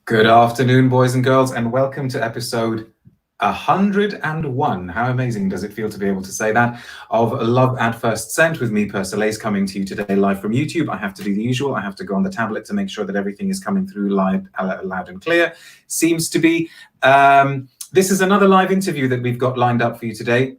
Good afternoon, boys and girls, and welcome to episode 101. How amazing does it feel to be able to say that? Of Love at First Scent with me, Persolaise, coming to you today live from YouTube. I have to do the usual. I have to go on the tablet to make sure that everything is coming through live, loud and clear. Seems to be. This is another live interview that we've got lined up for you today.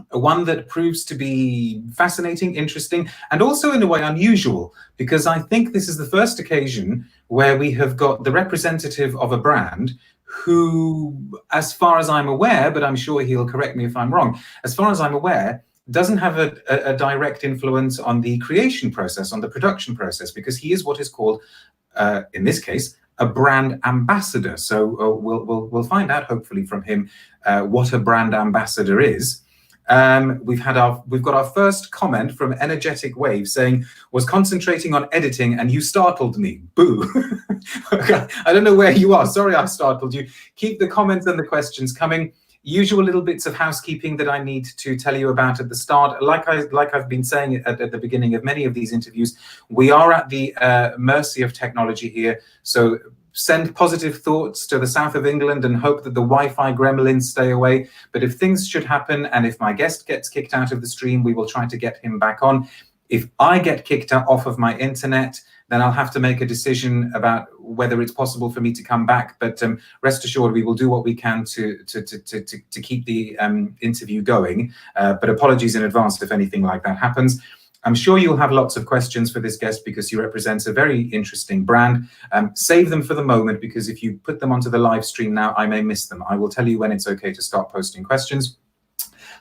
One that proves to be fascinating, interesting, and also in a way unusual, because I think this is the first occasion where we have got the representative of a brand who, as far as I'm aware, but I'm sure he'll correct me if I'm wrong, as far as I'm aware, doesn't have a direct influence on the creation process, on the production process, because he is what is called, in this case, a brand ambassador. So we'll find out, hopefully, from him what a brand ambassador is. We've got our first comment from Energetic Wave saying, was concentrating on editing and you startled me. Boo. I don't know where you are. Sorry I startled you. Keep the comments and the questions coming. Usual little bits of housekeeping that I need to tell you about at the start. Like I've been saying at the beginning of many of these interviews, we are at the mercy of technology here. So send positive thoughts to the south of England and hope that the Wi-Fi gremlins stay away. But if things should happen, and if my guest gets kicked out of the stream, we will try to get him back on. If I get kicked off of my internet, then I'll have to make a decision about whether it's possible for me to come back. But rest assured, we will do what we can to keep the interview going. But apologies in advance if anything like that happens. I'm sure you'll have lots of questions for this guest because he represents a very interesting brand. Save them for the moment, because if you put them onto the live stream now, I may miss them. I will tell you when it's okay to start posting questions.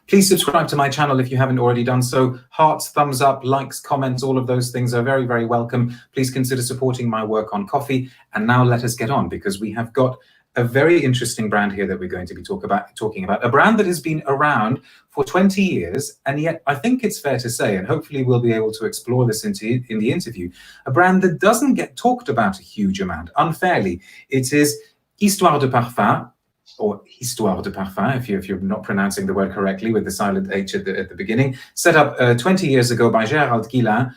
Please subscribe to my channel if you haven't already done so. Hearts, thumbs up, likes, comments, all of those things are very, very welcome. Please consider supporting my work on Coffee. And now let us get on, because we have got a very interesting brand here that we're going to be talking about, a brand that has been around for 20 years, and yet I think it's fair to say, and hopefully we'll be able to explore this in the interview, a brand that doesn't get talked about a huge amount, unfairly. It is Histoires De Parfums, or Histoires De Parfums, if you're not pronouncing the word correctly with the silent H at the beginning, set up 20 years ago by Gerald Ghislain.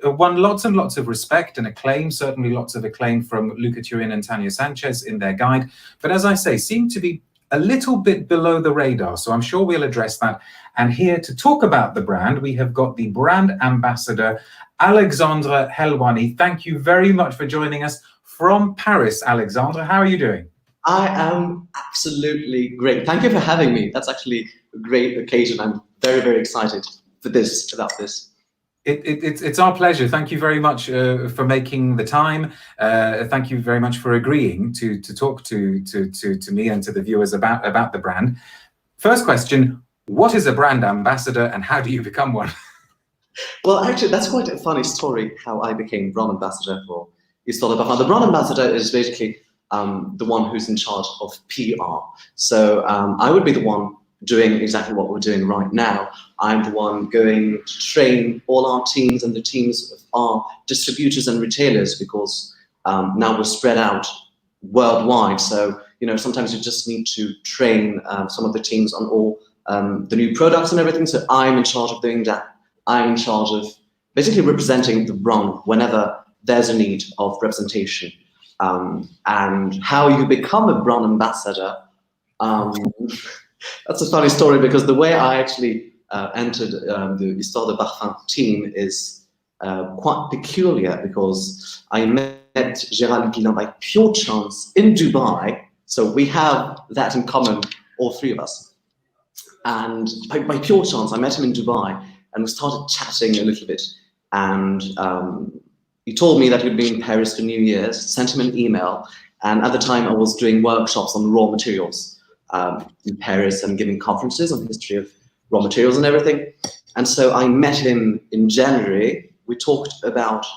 Won lots and lots of respect and acclaim, certainly lots of acclaim from Luca Turin and Tanya Sanchez in their guide. But as I say, seemed to be a little bit below the radar. So I'm sure we'll address that. And here to talk about the brand, we have got the brand ambassador, Alexandre Helwani. Thank you very much for joining us from Paris, Alexandre. How are you doing? I am absolutely great. Thank you for having me. That's actually a great occasion. I'm very, very excited about this. It's our pleasure. Thank you very much for making the time. Thank you very much for agreeing to talk to me and to the viewers about the brand. First question, what is a brand ambassador and how do you become one? Well, actually, that's quite a funny story, how I became brand ambassador for Histoires De Parfums. The brand ambassador is basically the one who's in charge of PR. So I would be the one doing exactly what we're doing right now. I'm the one going to train all our teams and the teams of our distributors and retailers, because now we're spread out worldwide. So, sometimes you just need to train some of the teams on all the new products and everything. So I'm in charge of doing that. I'm in charge of basically representing the brand whenever there's a need of representation. And how you become a brand ambassador, that's a funny story, because the way I actually entered the Histoires De Parfums team is quite peculiar, because I met Gerald Ghislain by pure chance in Dubai. So we have that in common, all three of us. And by pure chance, I met him in Dubai and we started chatting a little bit. And he told me that he'd be in Paris for New Year's, sent him an email. And at the time I was doing workshops on raw materials in Paris and giving conferences on the history of raw materials and everything. And so I met him in January. We talked about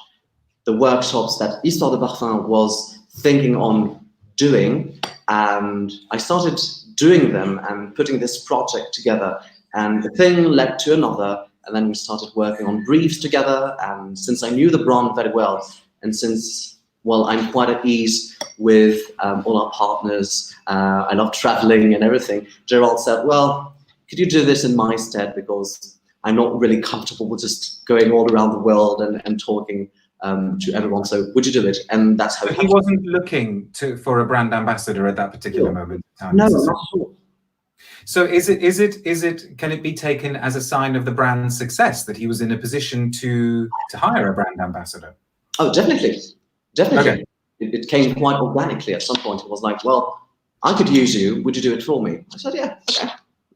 the workshops that Histoires De Parfums was thinking on doing. And I started doing them and putting this project together. And the thing led to another. And then we started working on briefs together. And since I knew the brand very well, and since, well, I'm quite at ease with all our partners, I love traveling and everything, Gerald said, well, could you do this in my stead? Because I'm not really comfortable with just going all around the world and talking to everyone. So would you do it? And that's how he wasn't looking for a brand ambassador at that particular moment in time. No, not at all. So can it be taken as a sign of the brand's success that he was in a position to hire a brand ambassador? Oh, definitely. Okay. It came quite organically at some point. It was like, well, I could use you. Would you do it for me? I said, yeah, okay.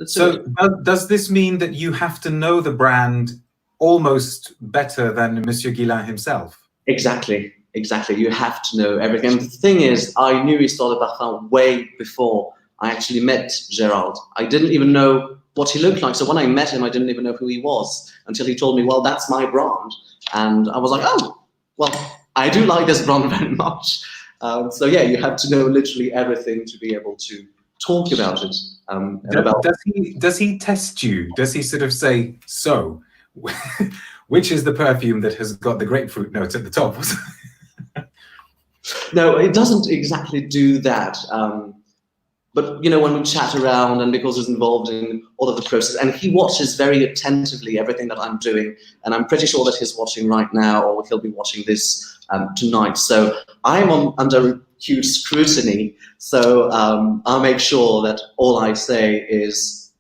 So does this mean that you have to know the brand almost better than Monsieur Ghislain himself? Exactly. You have to know everything. And the thing is, I knew Histoires De Parfums way before I actually met Gerald. I didn't even know what he looked like. So when I met him, I didn't even know who he was until he told me, well, that's my brand. And I was like, oh, well, I do like this brand very much. So yeah, you have to know literally everything to be able to talk about it. Does he test you? Does he sort of say, so, which is the perfume that has got the grapefruit notes at the top? No, it doesn't exactly do that. But you know, when we chat around, and because he's involved in all of the process, and he watches very attentively everything that I'm doing, and I'm pretty sure that he's watching right now, or he'll be watching this tonight. So I'm under huge scrutiny. So I'll make sure that all I say is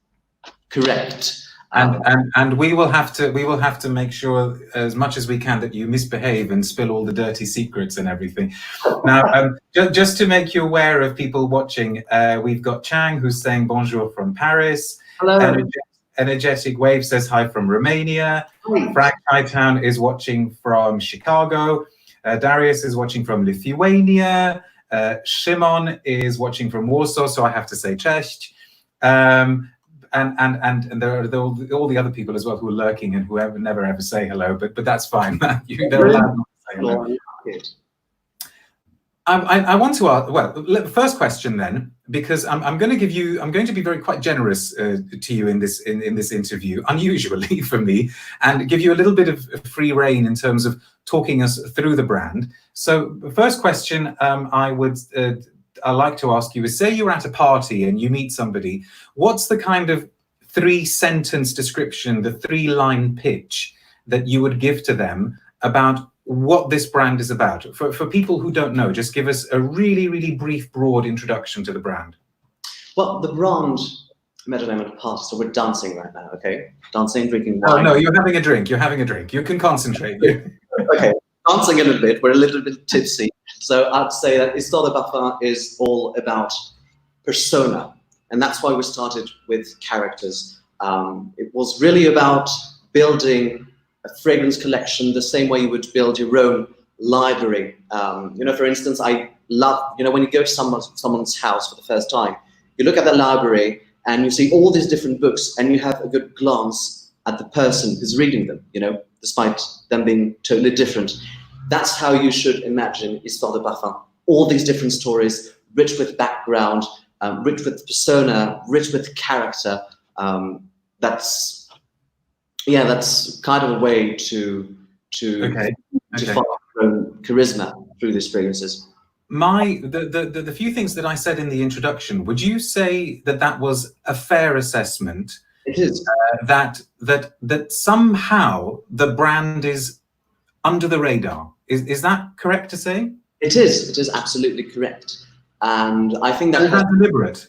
correct. And we will have to make sure as much as we can that you misbehave and spill all the dirty secrets and everything. Now, just to make you aware of people watching, we've got Chang who's saying bonjour from Paris. Hello. Energetic Wave says hi from Romania. Hi. Frank Hightown is watching from Chicago. Darius is watching from Lithuania. Shimon is watching from Warsaw, so I have to say cześć. And there are all the other people as well who are lurking and who never ever say hello, but that's fine. They're allowed not to say hello. I want to ask, well, first question then, because I'm going to be quite generous to you in this interview, unusually for me, and give you a little bit of free rein in terms of talking us through the brand. So the first question I'd like to ask you is, say you're at a party and you meet somebody, what's the kind of 3-sentence description, the 3-line pitch that you would give to them about what this brand is about? For people who don't know, just give us a really, really brief, broad introduction to the brand. Well, the brand, I met them at a party, so we're dancing right now, okay? Dancing, drinking wine. Oh, no, you're having a drink. You're having a drink. You can concentrate. Okay, dancing a little bit. We're a little bit tipsy. So I'd say that Histoires De Parfums is all about persona. And that's why we started with characters. It was really about building a fragrance collection the same way you would build your own library. You know, for instance, I love, you know, when you go to someone's house for the first time, you look at the library and you see all these different books and you have a good glance at the person who's reading them, you know, despite them being totally different. That's how you should imagine Histoires De Parfums. All these different stories, rich with background, rich with persona, rich with character. That's kind of a way to define your own charisma through these fragrances. The few things that I said in the introduction, would you say that was a fair assessment? It is. That somehow the brand is under the radar. Is that correct to say? It is. It is absolutely correct. And I think that is that deliberate.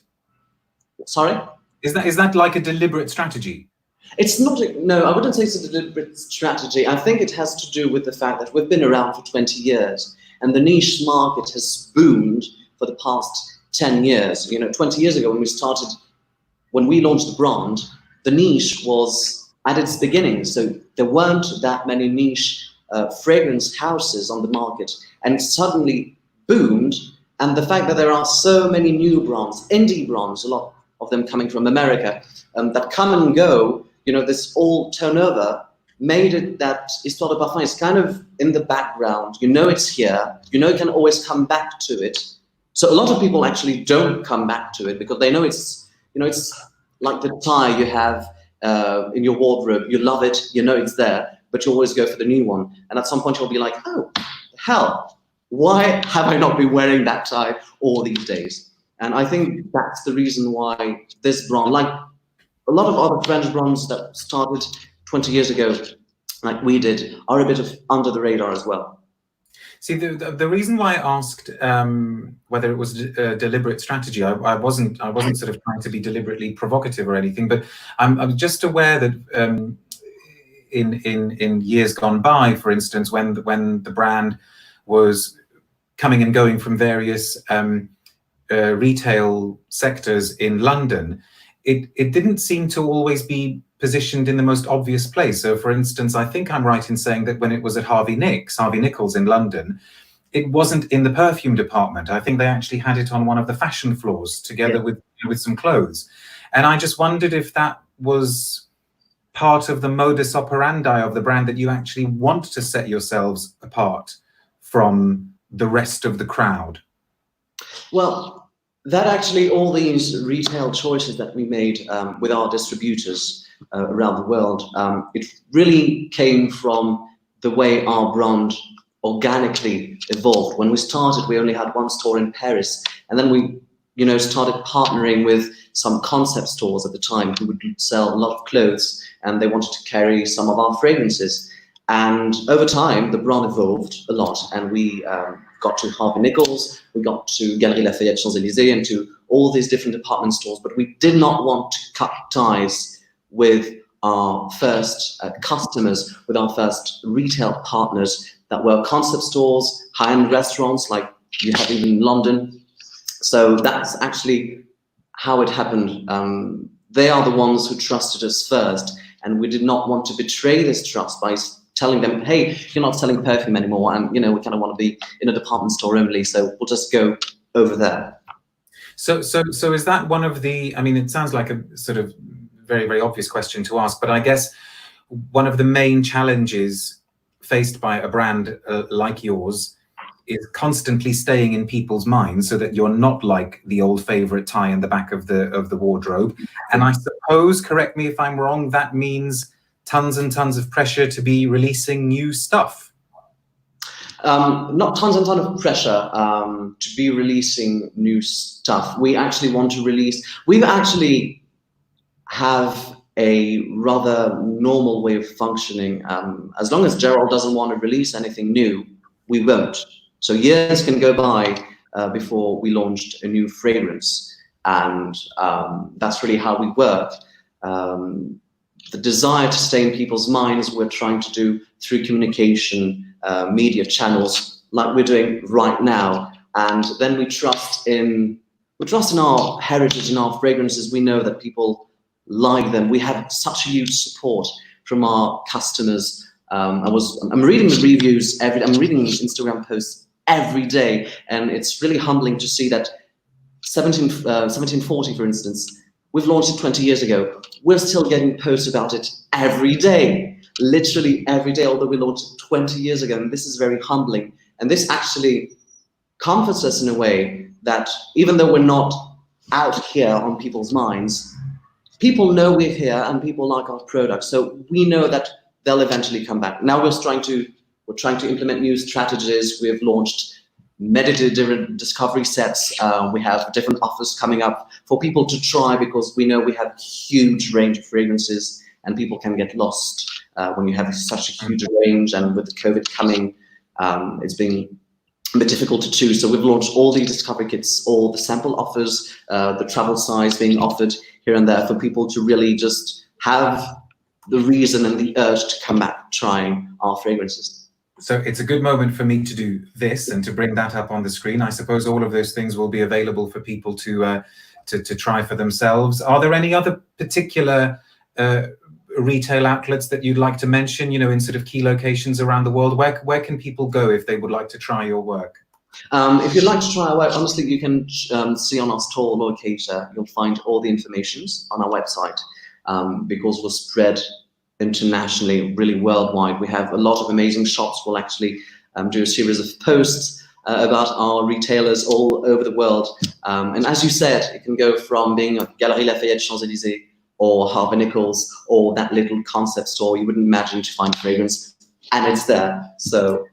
Sorry? Is that like a deliberate strategy? It's not. No, I wouldn't say it's a deliberate strategy. I think it has to do with the fact that we've been around for 20 years, and the niche market has boomed for the past 10 years. You know, 20 years ago when we launched the brand, the niche was at its beginning. So there weren't that many niche fragrance houses on the market, and it suddenly boomed. And the fact that there are so many new brands, indie brands, a lot of them coming from America, that come and go, you know, this all turnover made it that Histoires De Parfums is kind of in the background. You know it's here. You know you can always come back to it. So a lot of people actually don't come back to it because they know it's, you know, it's like the tie you have in your wardrobe. You love it. You know it's there, but you always go for the new one. And at some point you'll be like, oh, hell, why have I not been wearing that tie all these days? And I think that's the reason why this brand, like a lot of other French brands that started 20 years ago, like we did, are a bit of under the radar as well. See, the reason why I asked whether it was a deliberate strategy, I wasn't sort of trying to be deliberately provocative or anything, but I'm just aware that in years gone by, for instance, when the brand was coming and going from various retail sectors in London, it didn't seem to always be positioned in the most obvious place. So, for instance, I think I'm right in saying that when it was at Harvey Nichols in London, it wasn't in the perfume department. I think they actually had it on one of the fashion floors together with some clothes. And I just wondered if that was part of the modus operandi of the brand, that you actually want to set yourselves apart from the rest of the crowd. Well, that actually, all these retail choices that we made with our distributors around the world, it really came from the way our brand organically evolved. When we started, we only had one store in Paris, and then we, started partnering with some concept stores at the time who would sell a lot of clothes, and they wanted to carry some of our fragrances. And over time, the brand evolved a lot, and we got to Harvey Nichols, we got to Galeries Lafayette, Champs-Élysées, and to all these different department stores. But we did not want to cut ties with our first customers, with our first retail partners that were concept stores, high-end restaurants like you have in London. So that's actually how it happened. They are the ones who trusted us first, and we did not want to betray this trust by telling them, hey, you're not selling perfume anymore, and we kind of want to be in a department store only, so we'll just go over there. So is that one of the, I mean, it sounds like a sort of very, very obvious question to ask, but I guess one of the main challenges faced by a brand like yours is constantly staying in people's minds, so that you're not like the old favorite tie in the back of the wardrobe. And I suppose, correct me if I'm wrong, that means tons and tons of pressure to be releasing new stuff. Not tons and tons of pressure to be releasing new stuff. We actually want to release, we actually have a rather normal way of functioning. As long as Gerald doesn't want to release anything new, we won't. So years can go by before we launched a new fragrance. And that's really how we work. The desire to stay in people's minds, we're trying to do through communication, media channels, like we're doing right now. And then we trust in our heritage and our fragrances. We know that people like them. We have such a huge support from our customers. I'm reading the reviews I'm reading Instagram posts every day, and it's really humbling to see that 1740, for instance, we've launched it 20 years ago. We're still getting posts about it every day, literally every day, although we launched it 20 years ago. And this is very humbling. And this actually comforts us in a way that even though we're not out here on people's minds, people know we're here and people like our products. So we know that they'll eventually come back. Now we're trying to implement new strategies. We have launched meditative discovery sets. We have different offers coming up for people to try, because we know we have a huge range of fragrances and people can get lost when you have such a huge range. And with the COVID coming, it's been a bit difficult to choose. So we've launched all the discovery kits, all the sample offers, the travel size being offered here and there for people to really just have the reason and the urge to come back trying our fragrances. So it's a good moment for me to do this and to bring that up on the screen. I suppose all of those things will be available for people to try for themselves. Are there any other particular retail outlets that you'd like to mention, in sort of key locations around the world? Where can people go if they would like to try your work? If you'd like to try our work, honestly, you can see on our store locator, you'll find all the information on our website, because we're spread internationally, really worldwide. We have a lot of amazing shops. We'll actually do a series of posts about our retailers all over the world. And as you said, it can go from being a Galeries Lafayette, Champs-Élysées, or Harvey Nichols, or that little concept store you wouldn't imagine to find fragrance, and it's there. So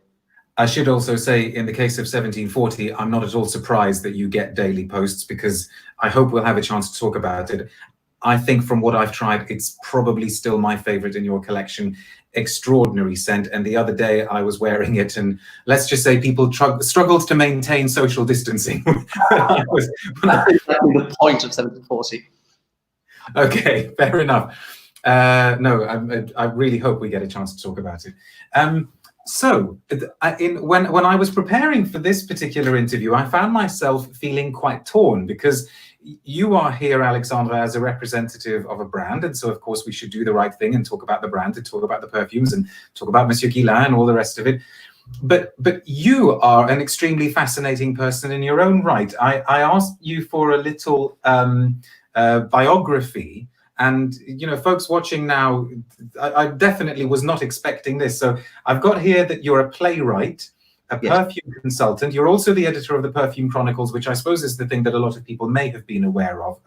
I should also say, in the case of 1740, I'm not at all surprised that you get daily posts, because I hope we'll have a chance to talk about it. I think from what I've tried, it's probably still my favorite in your collection. extraordinary scent. And the other day I was wearing it, and let's just say people struggled to maintain social distancing. That's the point of 1740. Okay, fair enough. No, I really hope we get a chance to talk about it. So, when I was preparing for this particular interview, I found myself feeling quite torn, because you are here, Alexandre, as a representative of a brand, and so of course we should do the right thing and talk about the brand and talk about the perfumes and talk about Monsieur Ghislain and all the rest of it. But you are an extremely fascinating person in your own right. I asked you for a little biography. And, you know, folks watching now, I definitely was not expecting this. So I've got here that you're a playwright, a perfume consultant. You're also the editor of the Perfume Chronicles, which I suppose is the thing that a lot of people may have been aware of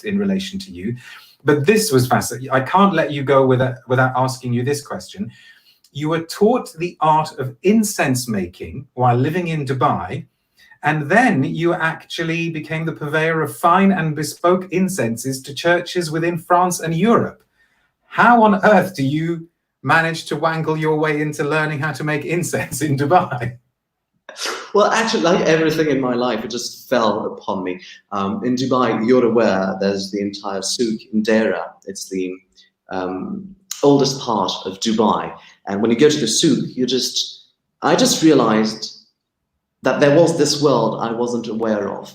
in relation to you. But this was fascinating. I can't let you go without asking you this question. You were taught the art of incense making while living in Dubai. And then you actually became the purveyor of fine and bespoke incenses to churches within France and Europe. How on earth do you manage to wangle your way into learning how to make incense in Dubai? Well, actually, like everything in my life, it just fell upon me. In Dubai, you're aware, there's the entire souk in Deira. It's the oldest part of Dubai. And when you go to the souk, I just realized that there was this world I wasn't aware of.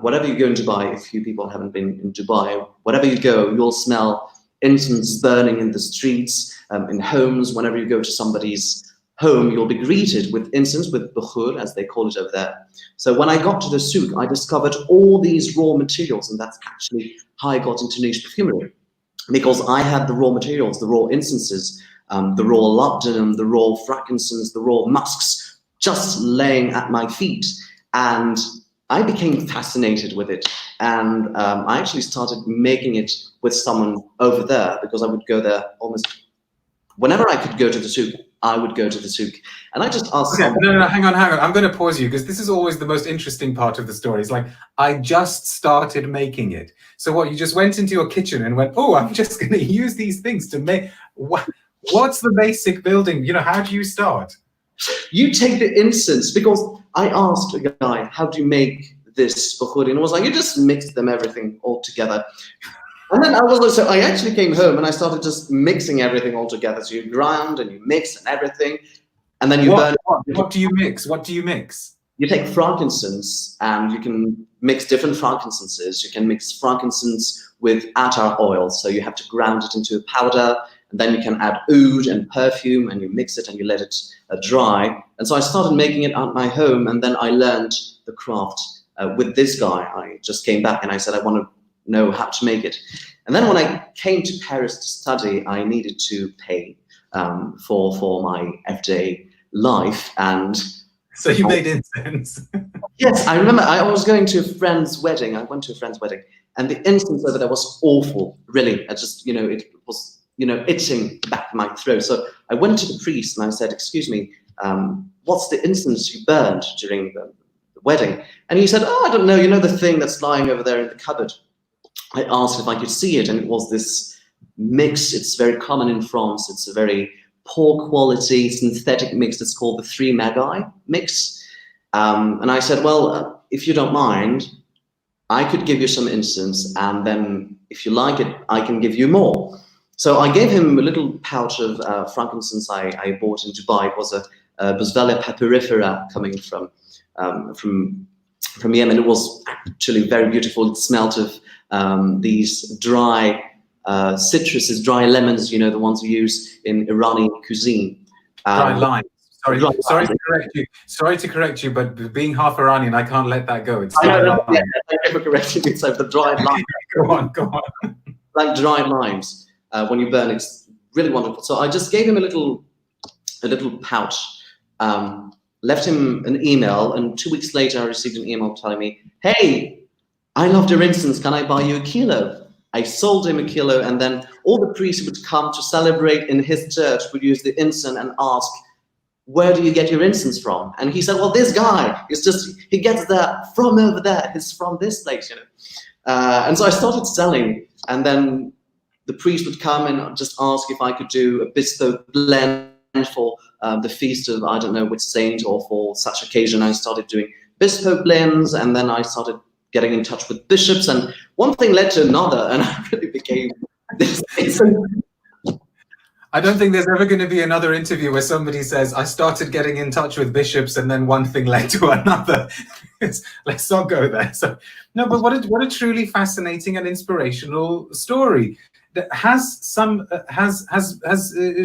Wherever you go in Dubai, if you people haven't been in Dubai, wherever you go, you'll smell incense burning in the streets, in homes. Whenever you go to somebody's home, you'll be greeted with incense, with bukhur, as they call it over there. So when I got to the souk, I discovered all these raw materials, and that's actually how I got into niche perfumery. Because I had the raw materials, the raw incenses, the raw labdanum, the raw frankincense, the raw musks, just laying at my feet, and I became fascinated with it. And I actually started making it with someone over there, because I would go there almost whenever I could go to the souk. I would go to the souk, and I just asked. Okay, no, hang on. I'm going to pause you, because this is always the most interesting part of the story. It's like, I just started making it. So what? You just went into your kitchen and went, oh, I'm just going to use these things to make. What's the basic building? You know, how do you start? You take the incense, because I asked a guy, how do you make this bukhuri? And I was like, you just mix them everything all together. And then I actually came home and I started just mixing everything all together. So you grind and you mix and everything, and then you burn. What do you mix? What do you mix? You take frankincense, and you can mix different frankincenses. You can mix frankincense with attar oil. So you have to ground it into a powder. And then you can add oud and perfume, and you mix it and you let it dry. And so I started making it at my home, and then I learned the craft with this guy. I just came back and I said, I want to know how to make it. And then when I came to Paris to study, I needed to pay for my everyday life. And so you made incense? Yes, I remember I was going to a friend's wedding. I went to a friend's wedding, and the incense over there was awful, really. I just, it was, itching the back of my throat. So I went to the priest and I said, excuse me, what's the incense you burned during the wedding? And he said, oh, I don't know, the thing that's lying over there in the cupboard. I asked if I could see it, and it was this mix. It's very common in France. It's a very poor quality synthetic mix. It's called the Three Magi mix. And I said, well, if you don't mind, I could give you some incense, and then if you like it, I can give you more. So I gave him a little pouch of frankincense I bought in Dubai. It was a Boswellia papyrifera coming from Yemen. It was actually very beautiful. It smelled of these dry citruses, dry lemons, the ones we use in Iranian cuisine. Dry lime. Sorry to correct you, but being half Iranian, I can't let that go. It's dry lime. Yeah, thank you for correcting me. So the dried lime. Go on. Like dried limes. When you burn, it's really wonderful. So I just gave him a little pouch, left him an email, and 2 weeks later I received an email telling me, hey, I love your incense, can I buy you a kilo? I sold him a kilo, and then all the priests would come to celebrate in his church would use the incense and ask, where do you get your incense from? And he said, well, this guy, he gets that from over there, he's from this place, And so I started selling, and then the priest would come and just ask if I could do a bespoke blend for the feast of I don't know which saint, or for such occasion. I started doing bespoke blends, and then I started getting in touch with bishops, and one thing led to another, and I really became this. I don't think there's ever going to be another interview where somebody says, I started getting in touch with bishops and then one thing led to another. Let's not go there. So, no, but what a truly fascinating and inspirational story. Has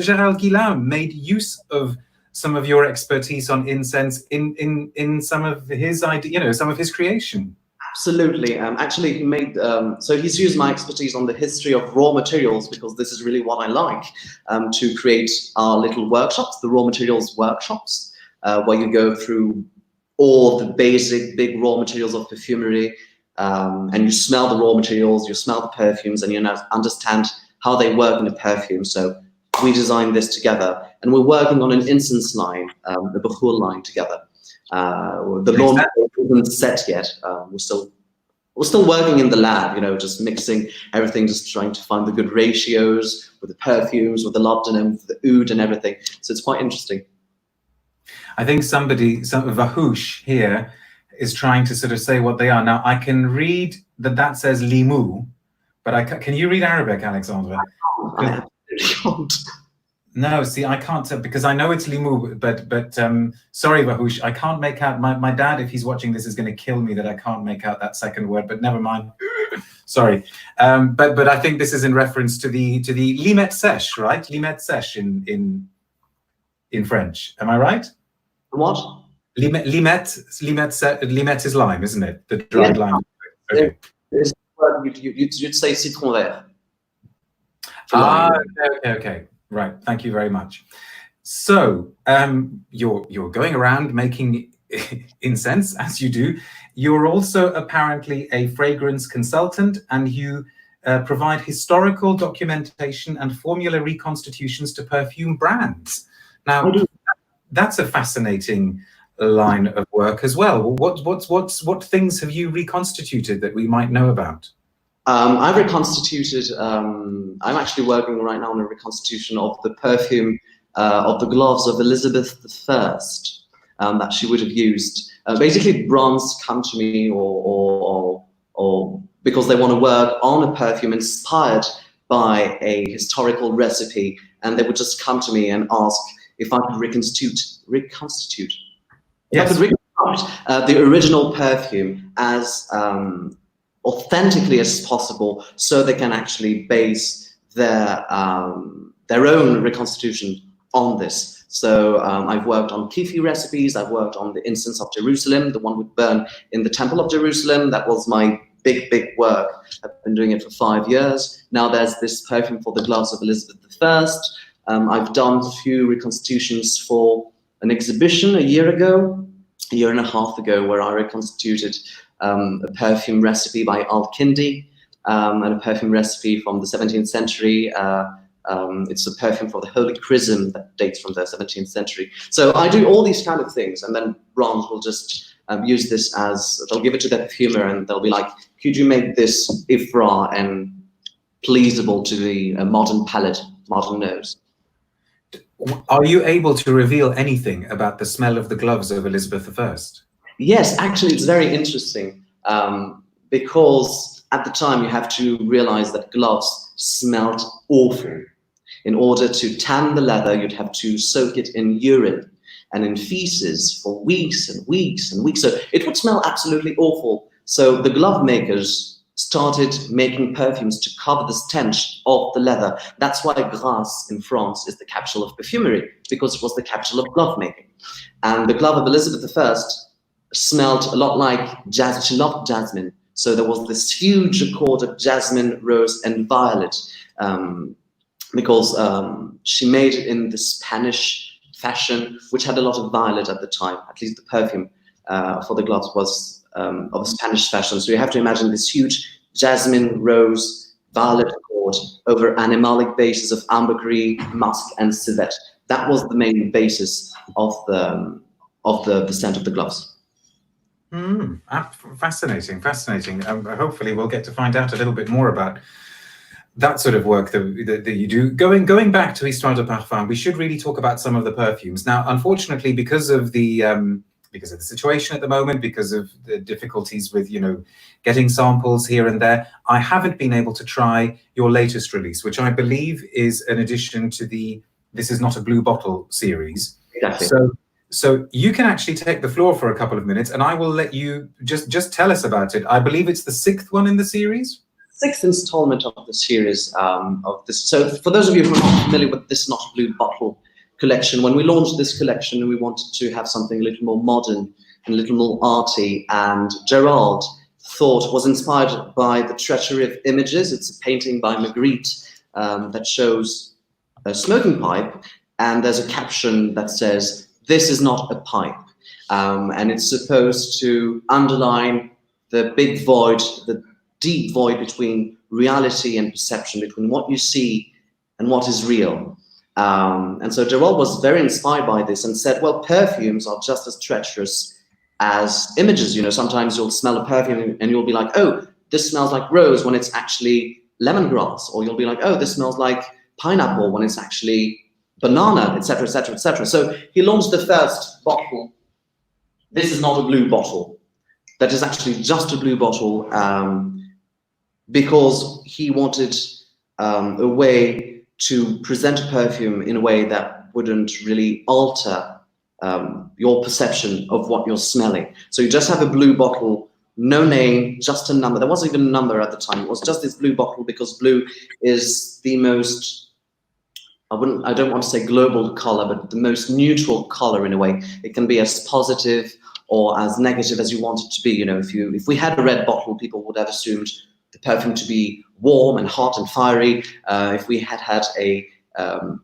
Gerald Ghislain made use of some of your expertise on incense in some of his some of his creation? Absolutely. Actually, he made so he's used my expertise on the history of raw materials, because this is really what I like, to create our little workshops, the raw materials workshops, where you go through all the basic big raw materials of perfumery, and you smell the raw materials, you smell the perfumes, and you understand how they work in a perfume. So we designed this together, and we're working on an incense line, the Bechur line together. The launch isn't set yet. We're still working in the lab, just mixing everything, just trying to find the good ratios with the perfumes, with the laudanum, with the oud and everything. So it's quite interesting. I think some Vahush here is trying to sort of say what they are. Now I can read that says limu, but can you read Arabic, Alexandre? I can't. No, see, I can't, because I know it's limu, but sorry, Vahush, I can't make out, my dad, if he's watching this, is going to kill me that I can't make out that second word, but never mind. Sorry. But I think this is in reference to the limet sèche, right? Limet sèche in French. Am I right? What? Limet is lime, isn't it? The dried lime. Okay. You'd say citron vert. Okay. Right. Thank you very much. So you're going around making incense, as you do. You're also apparently a fragrance consultant, and you provide historical documentation and formula reconstitutions to perfume brands. Now, that's a fascinating line of work as well. What things have you reconstituted that we might know about? I've reconstituted, I'm actually working right now on a reconstitution of the perfume of the gloves of Elizabeth I that she would have used. Basically, brands come to me or because they want to work on a perfume inspired by a historical recipe, and they would just come to me and ask if I could reconstitute. Yes. If I could reconstruct the original perfume as authentically as possible, so they can actually base their own reconstitution on this. So I've worked on Kifi recipes, I've worked on the incense of Jerusalem, the one would burn in the Temple of Jerusalem. That was my big work. I've been doing it for 5 years. Now there's this perfume for the gloves of Elizabeth I. I've done a few reconstitutions for an exhibition a year and a half ago, where I reconstituted a perfume recipe by Al-Kindi, and a perfume recipe from the 17th century. It's a perfume for the Holy Chrism that dates from the 17th century. So I do all these kind of things, and then brands will just use this they'll give it to their perfumer, and they'll be like, could you make this ifra and pleasable to the modern palate, modern nose? Are you able to reveal anything about the smell of the gloves of Elizabeth I? Yes, actually, it's very interesting, because at the time you have to realize that gloves smelled awful. In order to tan the leather, you'd have to soak it in urine and in feces for weeks and weeks and weeks. So it would smell absolutely awful. So the glove makers started making perfumes to cover the stench of the leather. That's why Grasse in France is the capital of perfumery, because it was the capital of glove making. And the glove of Elizabeth I smelled a lot like jazz. She loved jasmine. So there was this huge accord of jasmine, rose, and violet, because she made it in the Spanish fashion, which had a lot of violet at the time. At least the perfume for the gloves was of a Spanish fashion. So you have to imagine this huge jasmine, rose, violet accord over animalic basis of ambergris, musk, and civet. That was the main basis of the scent of the gloves. Fascinating. Hopefully we'll get to find out a little bit more about that sort of work that you do. Going back to Histoires De Parfums, we should really talk about some of the perfumes. Now, unfortunately, because of the situation at the moment, because of the difficulties with, getting samples here and there, I haven't been able to try your latest release, which I believe is an addition to the This Is Not a Blue Bottle series. Exactly. So you can actually take the floor for a couple of minutes, and I will let you just tell us about it. I believe it's the 6th one in the series. 6th installment of the series of this. So for those of you who are not familiar with This Not a Blue Bottle collection, when we launched this collection, we wanted to have something a little more modern and a little more arty. And Gerald was inspired by The Treachery of Images. It's a painting by Magritte that shows a smoking pipe, and there's a caption that says, "This is not a pipe." And it's supposed to underline the big void, the deep void between reality and perception, between what you see and what is real. And so Gerald was very inspired by this and said, well, perfumes are just as treacherous as images. Sometimes you'll smell a perfume and you'll be like, oh, this smells like rose, when it's actually lemongrass. Or you'll be like, oh, this smells like pineapple, when it's actually banana, etc., etc., etc. So he launched the first bottle. This is not a blue bottle. That is actually just a blue bottle, because he wanted a way to present a perfume in a way that wouldn't really alter your perception of what you're smelling. So you just have a blue bottle, no name, just a number. There wasn't even a number at the time. It was just this blue bottle, because blue is the most, I don't want to say global color, but the most neutral color in a way. It can be as positive or as negative as you want it to be. If we had a red bottle, people would have assumed the perfume to be warm and hot and fiery. If we had a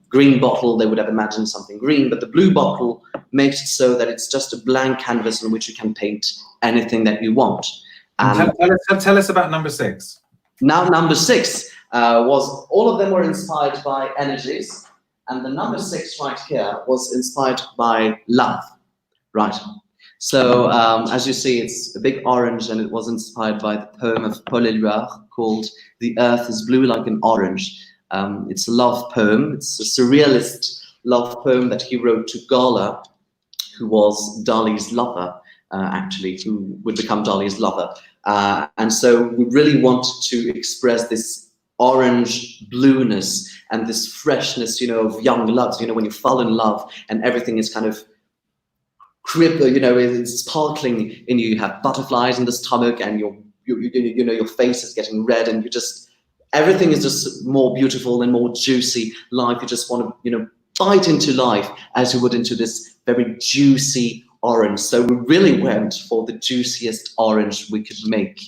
green bottle, they would have imagined something green. But the blue bottle makes it so that it's just a blank canvas on which you can paint anything that you want. Tell us about number 6. Now, number 6 was, all of them were inspired by energies, and the number 6 right here was inspired by love, right? So as you see, it's a big orange, and it was inspired by the poem of Paul Éluard called "The Earth is Blue Like an Orange." It's a love poem. It's a surrealist love poem that he wrote to Gala, who was Dali's lover, actually, who would become Dali's lover. And so we really wanted to express this orange blueness and this freshness, of young love. When you fall in love and everything is kind of it's sparkling in you. You have butterflies in the stomach, and your face is getting red, and everything is just more beautiful and more juicy. Life, you just want to, bite into life as you would into this very juicy orange. So we really went for the juiciest orange we could make.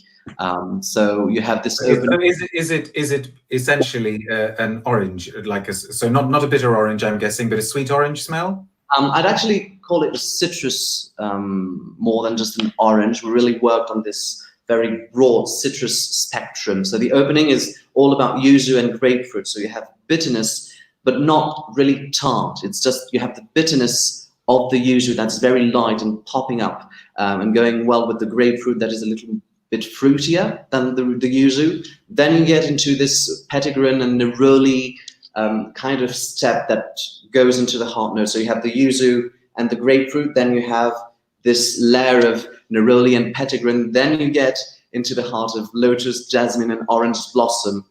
So you have this. Is it essentially an orange, so not a bitter orange, I'm guessing, but a sweet orange smell? I'd actually call it a citrus more than just an orange. We really worked on this very broad citrus spectrum. So the opening is all about yuzu and grapefruit. So you have bitterness, but not really tart. It's just you have the bitterness of the yuzu that's very light and popping up and going well with the grapefruit that is a little bit fruitier than the yuzu. Then you get into this petitgrain and neroli kind of step that goes into the heart note. So you have the yuzu and the grapefruit, then you have this layer of neroli and petitgrain, then you get into the heart of lotus, jasmine, and orange blossom.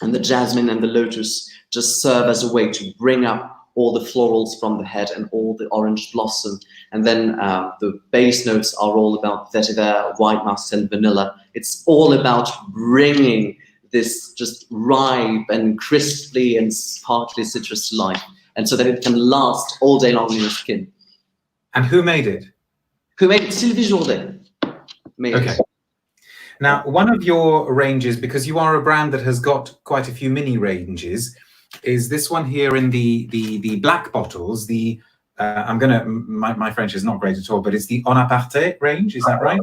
And the jasmine and the lotus just serve as a way to bring up all the florals from the head and all the orange blossom. And then the base notes are all about vetiver, white musk, and vanilla. It's all about bringing this just ripe and crisply and sparkly citrus to life, and so that it can last all day long in your skin. And who made it? Who made it? Sylvie Jourdain made it. Now, one of your ranges, because you are a brand that has got quite a few mini ranges, is this one here in the black bottles. My French is not great at all, but it's the Bonaparte range. Is that right?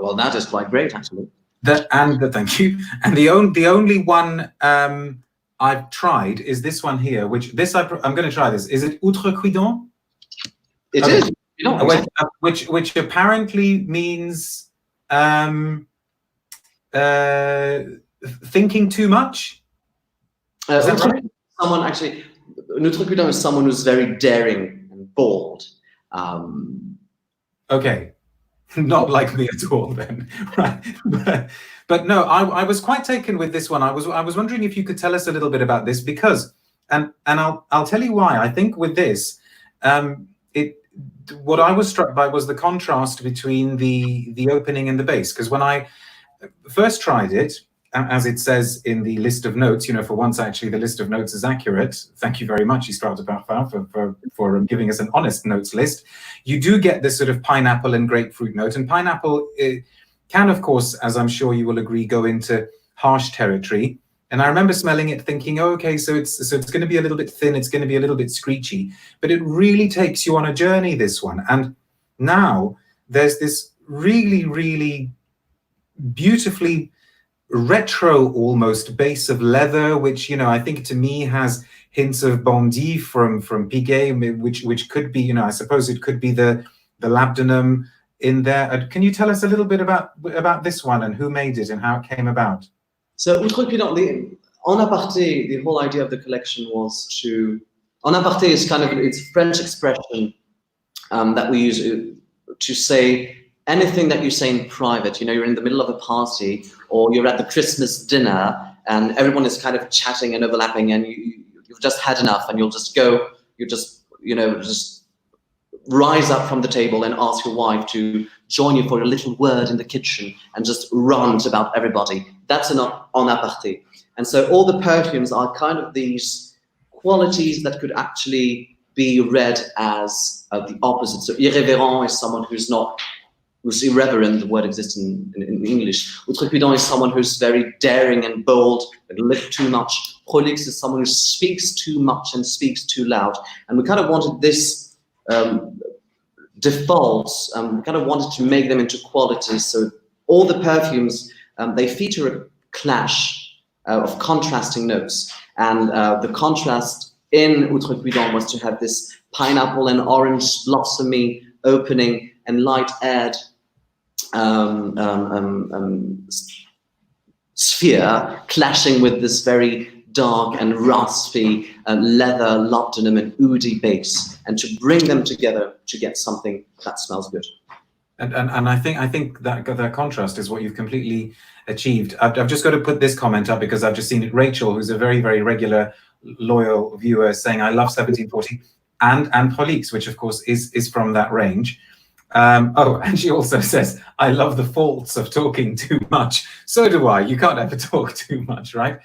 Well, that is quite great, actually. Thank you. And the only one I've tried is this one here, I'm going to try this. Is it Outrecuidant? It is. Which apparently means thinking too much. Is that right? Someone actually, an Outrecuidant is someone who's very daring and bold. Okay, not like me at all then, right? But no, I was quite taken with this one. I was wondering if you could tell us a little bit about this because, and I'll tell you why. I think with this, what I was struck by was the contrast between the opening and the base. Because when I first tried it, as it says in the list of notes, for once actually the list of notes is accurate. Thank you very much, Histoires De Parfums, for giving us an honest notes list. You do get this sort of pineapple and grapefruit note, and pineapple can, of course, as I'm sure you will agree, go into harsh territory. And I remember smelling it thinking, oh, okay, so it's going to be a little bit thin, it's going to be a little bit screechy, but it really takes you on a journey, this one. And now there's this really, really beautifully retro almost base of leather, which I think to me has hints of Bondy from Piguet, which could be, I suppose it could be the labdanum in there. Can you tell us a little bit about this one and who made it and how it came about? So Outrecuidant, en aparté, the whole idea of the collection was to, en aparté is it's a French expression that we use to say anything that you say in private. You're in the middle of a party or you're at the Christmas dinner and everyone is kind of chatting and overlapping and you've just had enough and you'll just rise up from the table and ask your wife to join you for a little word in the kitchen and just rant about everybody. That's an en aparté. And so all the perfumes are kind of these qualities that could actually be read as the opposite. So irrévérent is someone who's irreverent, the word exists in English. Outrecuidant is someone who's very daring and bold, and live too much. Prolixe is someone who speaks too much and speaks too loud. And we kind of wanted this defaults, we kind of wanted to make them into qualities. So all the perfumes, they feature a clash of contrasting notes. And the contrast in Outrecuidant was to have this pineapple and orange blossomy opening and light-aired sphere clashing with this very dark and raspy leather, labdanum, and oudi base, and to bring them together to get something that smells good. And I think that contrast is what you've completely achieved. I've just got to put this comment up because I've just seen it. Rachel, who's a very, very regular, loyal viewer, saying, I love 1740 and Prolixe, which of course is from that range. And she also says, I love the faults of talking too much. So do I. You can't ever talk too much, right?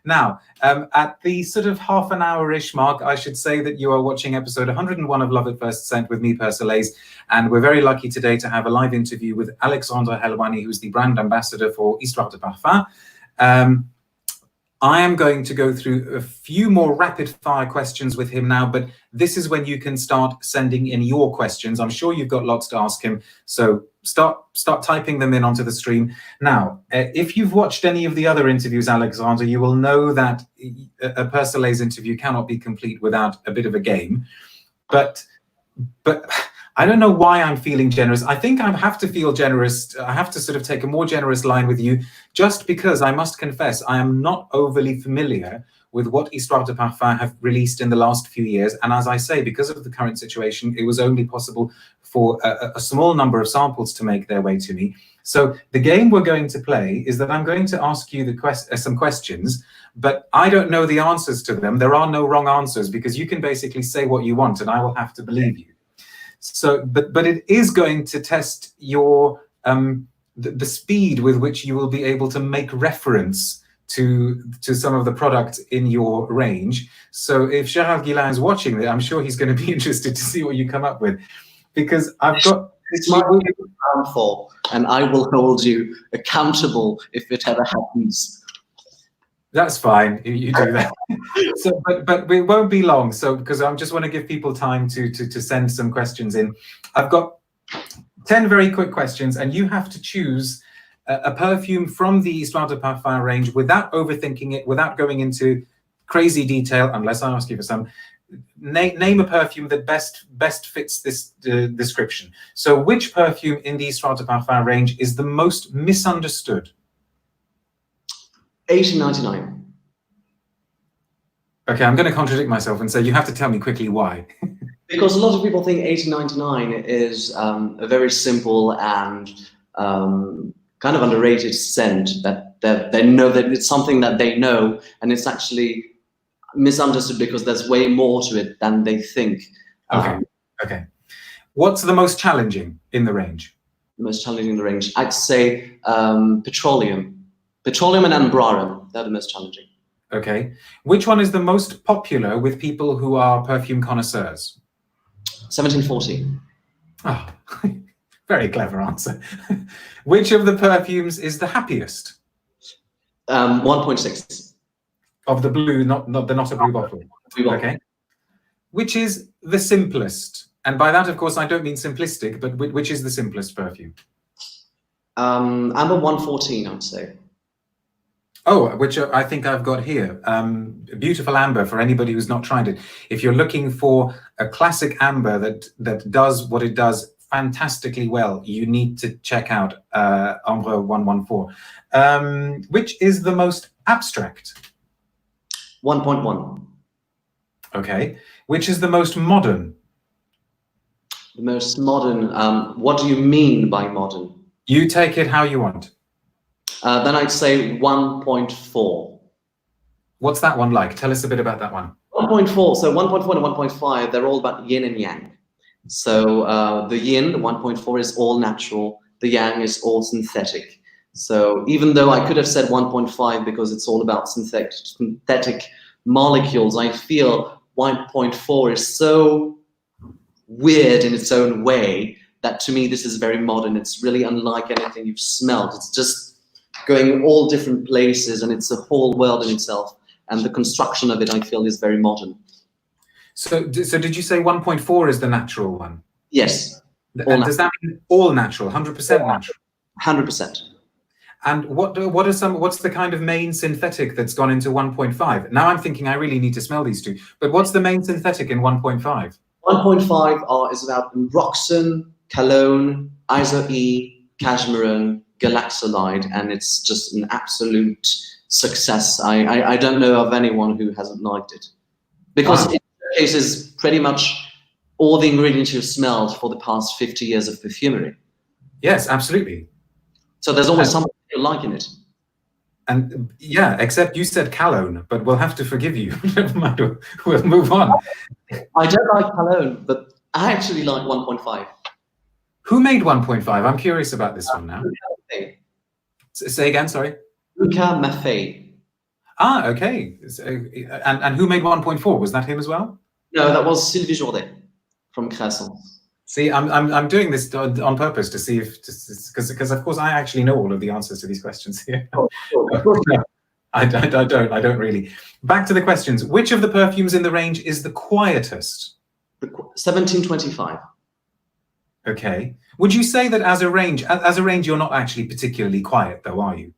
Now, at the sort of half an hour-ish mark, I should say that you are watching episode 101 of Love at First Scent with me, Persolaise, and we're very lucky today to have a live interview with Alexandre Helwani, who's the brand ambassador for Histoires De Parfums. I am going to go through a few more rapid-fire questions with him now, but this is when you can start sending in your questions. I'm sure you've got lots to ask him, so start typing them in onto the stream. Now, if you've watched any of the other interviews, Alexandre, you will know that a Persolaise interview cannot be complete without a bit of a game. But I don't know why I'm feeling generous. I think I have to feel generous. I have to sort of take a more generous line with you, just because I must confess I am not overly familiar with what Histoires De Parfums have released in the last few years. And as I say, because of the current situation, it was only possible for a small number of samples to make their way to me. So the game we're going to play is that I'm going to ask you some questions, but I don't know the answers to them. There are no wrong answers because you can basically say what you want and I will have to believe you. So, but it is going to test your the speed with which you will be able to make reference to some of the products in your range. So if Gerald Ghislain is watching it, I'm sure he's going to be interested to see what you come up with, because I've got. It's my harmful, and I will hold you accountable if it ever happens. That's fine. You do that. So, but it won't be long. So, because I just want to give people time to send some questions in. I've got 10 very quick questions, and you have to choose a perfume from the Histoires De Parfums range without overthinking it, without going into crazy detail, unless I ask you for some. Name a perfume that best fits this description. So, which perfume in the Histoires De Parfums range is the most misunderstood? 1899. Okay, I'm going to contradict myself and say you have to tell me quickly why. Because a lot of people think 1899 is a very simple and kind of underrated scent that they know that it's something that they know, and it's actually misunderstood because there's way more to it than they think. Okay. Okay. What's the most challenging in the range? The most challenging in the range, I'd say petroleum and ambrarum. They're the most challenging. Okay. Which one is the most popular with people who are perfume connoisseurs? 1740. Oh, very clever answer. Which of the perfumes is the happiest? 1.6. Of the blue, not a blue bottle. Blue bottle. Okay. Which is the simplest? And by that, of course, I don't mean simplistic, but which is the simplest perfume? Amber 114, I would say. Oh, which I think I've got here. Beautiful amber for anybody who's not tried it. If you're looking for a classic amber that does what it does fantastically well, you need to check out Amber 114. Which is the most abstract? 1.1. Okay. Which is the most modern? The most modern. What do you mean by modern? You take it how you want. Then I'd say 1.4. What's that one like? Tell us a bit about that one. 1.4. So 1.4 and 1.5, they're all about yin and yang. So the yin, the 1.4, is all natural. The yang is all synthetic. So even though I could have said 1.5 because it's all about synthetic molecules, I feel 1.4 is so weird in its own way that to me this is very modern. It's really unlike anything you've smelled. It's just going all different places, and it's a whole world in itself. And the construction of it, I feel, is very modern. So did you say 1.4 is the natural one? Yes. And does that mean all natural, 100% natural? 100%. And what's the kind of main synthetic that's gone into 1.5? Now I'm thinking I really need to smell these two. But what's the main synthetic in 1.5? 1.5 is about Ambroxan, Cologne, Iso-E, Cashmeran, Galaxolide, and it's just an absolute success. I don't know of anyone who hasn't liked it, because it showcases pretty much all the ingredients you've smelled for the past 50 years of perfumery. Yes, absolutely. So there's always something you like in it. And yeah, except you said Cologne, but we'll have to forgive you. Never mind, we'll move on. I don't like Cologne, but I actually like 1.5. Who made 1.5? I'm curious about this one now. Say again, sorry. Luca Maffei. Ah, okay. And who made 1.4? Was that him as well? No, that was Sylvie Jourdet from Crescent. See, I'm doing this on purpose to see if, because of course I actually know all of the answers to these questions here. Oh, no, I don't really. Back to the questions. Which of the perfumes in the range is the quietest? 1725. Okay. Would you say that as a range, you're not actually particularly quiet, though, are you?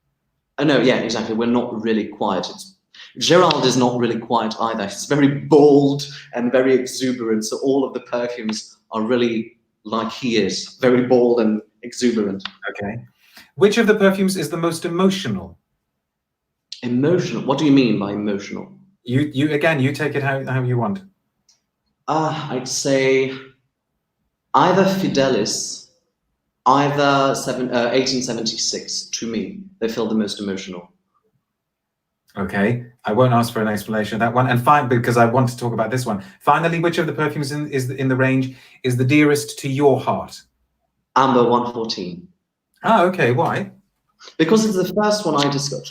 No, yeah, exactly. We're not really quiet. Gerald is not really quiet either. He's very bold and very exuberant. So all of the perfumes are really like he is, very bold and exuberant. Okay. Which of the perfumes is the most emotional? Emotional? What do you mean by emotional? You take it how you want. I'd say either Fidelis, either 1876. To me, they feel the most emotional. Okay, I won't ask for an explanation of that one. And fine, because I want to talk about this one. Finally, which of the perfumes in the range is the dearest to your heart? Amber 114. Ah, okay. Why? Because it's the first one I discovered.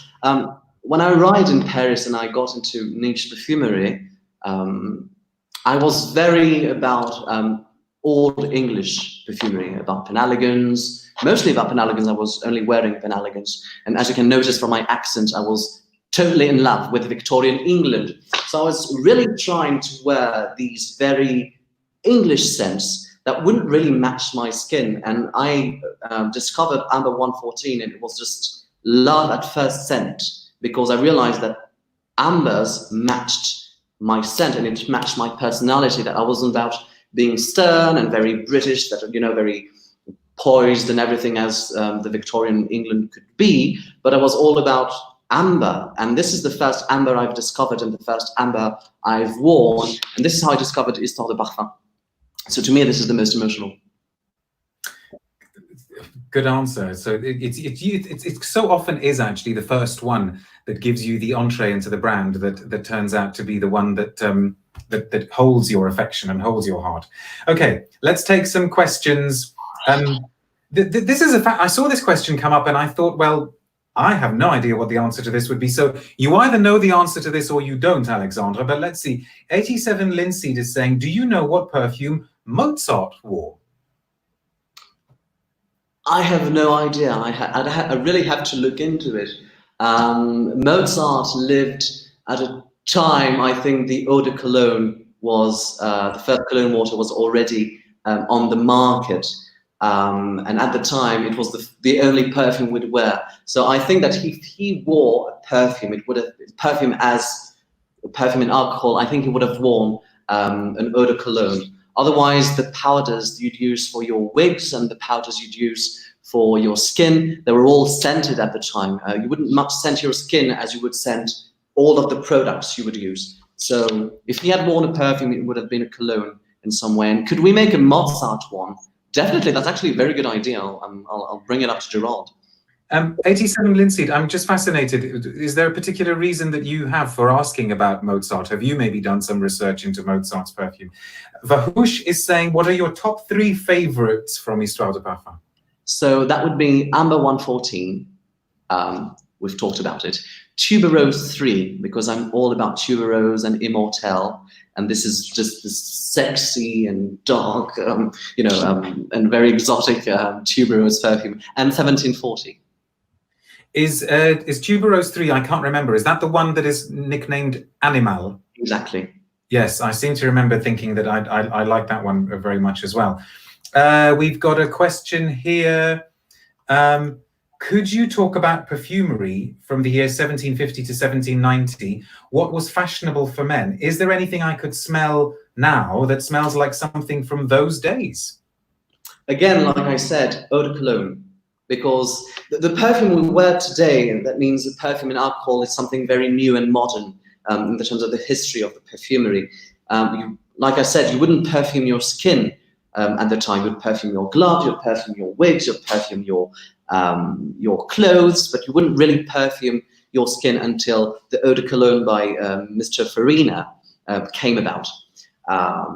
When I arrived in Paris and I got into niche perfumery, I was very about old English perfumery, about Penhaligon's, mostly about Penhaligon's. I was only wearing Penhaligon's. And as you can notice from my accent, I was totally in love with Victorian England. So I was really trying to wear these very English scents that wouldn't really match my skin. And I discovered Amber 114, and it was just love at first scent, because I realized that ambers matched my scent and it matched my personality, that I wasn't about being stern and very British, that, you know, very poised and everything as the Victorian England could be, but I was all about amber, and this is the first amber I've discovered and the first amber I've worn, and this is how I discovered Histoires De Parfums. So to me, this is the most emotional. Good answer. So it so often is actually the first one that gives you the entree into the brand that turns out to be the one that that holds your affection and holds your heart. Okay, let's take some questions. This is a fact. I saw this question come up and I thought, well, I have no idea what the answer to this would be. So you either know the answer to this or you don't, Alexandre. But let's see. 87 Linseed is saying, do you know what perfume Mozart wore? I have no idea. I really have to look into it. Mozart lived at a time, I think the eau de cologne was, the first cologne water was already on the market. And at the time, it was the only perfume we'd wear. So I think that if he wore a perfume, it would have perfume in alcohol. I think he would have worn an eau de cologne. Otherwise, the powders you'd use for your wigs and the powders you'd use for your skin, they were all scented at the time. You wouldn't much scent your skin as you would scent all of the products you would use. So if he had worn a perfume, it would have been a cologne in some way. And could we make a Mozart one? Definitely, that's actually a very good idea. I'll bring it up to Gerald. 87 Linseed, I'm just fascinated. Is there a particular reason that you have for asking about Mozart? Have you maybe done some research into Mozart's perfume? Vahush is saying, what are your top 3 favorites from Histoires De Parfums? So that would be Amber 114. We've talked about it. Tuberose 3, because I'm all about tuberose and immortelle. And this is just this sexy and dark, and very exotic tuberose perfume. And 1740. Is Tuberose 3, I can't remember, is that the one that is nicknamed Animal? Exactly. Yes, I seem to remember thinking that I like that one very much as well. We've got a question here. Could you talk about perfumery from the year 1750 to 1790? What was fashionable for men? Is there anything I could smell now that smells like something from those days? Again, like I said, eau de cologne. Because the perfume we wear today, and that means the perfume in alcohol is something very new and modern in terms of the history of the perfumery. Like I said, you wouldn't perfume your skin at the time. You'd perfume your gloves, you'd perfume your wigs, you'd perfume your clothes, but you wouldn't really perfume your skin until the eau de cologne by Mr. Farina came about.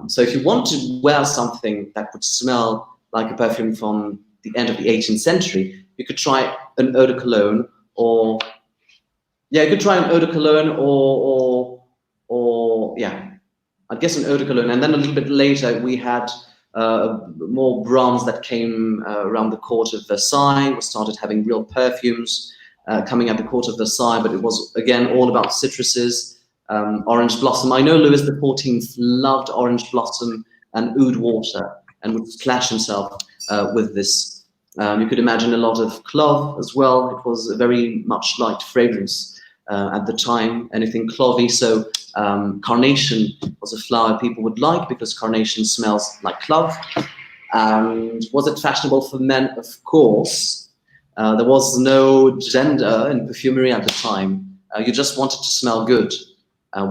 So if you want to wear something that would smell like a perfume from the end of the 18th century, you could try an eau de cologne, or I'd guess an eau de cologne. And then a little bit later, we had more brands that came around the court of Versailles. We started having real perfumes coming at the court of Versailles, but it was, again, all about citruses, orange blossom. I know Louis XIV loved orange blossom and oud water and would splash himself with this. You could imagine a lot of clove as well. It was a very much liked fragrance at the time, anything clovey. So carnation was a flower people would like because carnation smells like clove. And was it fashionable for men? Of course. There was no gender in perfumery at the time. You just wanted to smell good.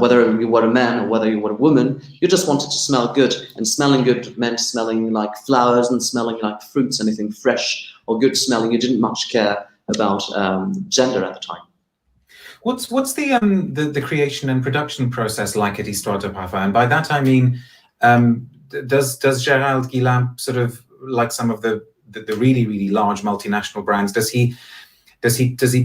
Whether you were a man or whether you were a woman, you just wanted to smell good. And smelling good meant smelling like flowers and smelling like fruits, anything fresh or good smelling. You didn't much care about gender at the time. What's the creation and production process like at Histoires De Parfums? And by that I mean, does Gerald Ghislain, sort of like some of the really, really large multinational brands, does he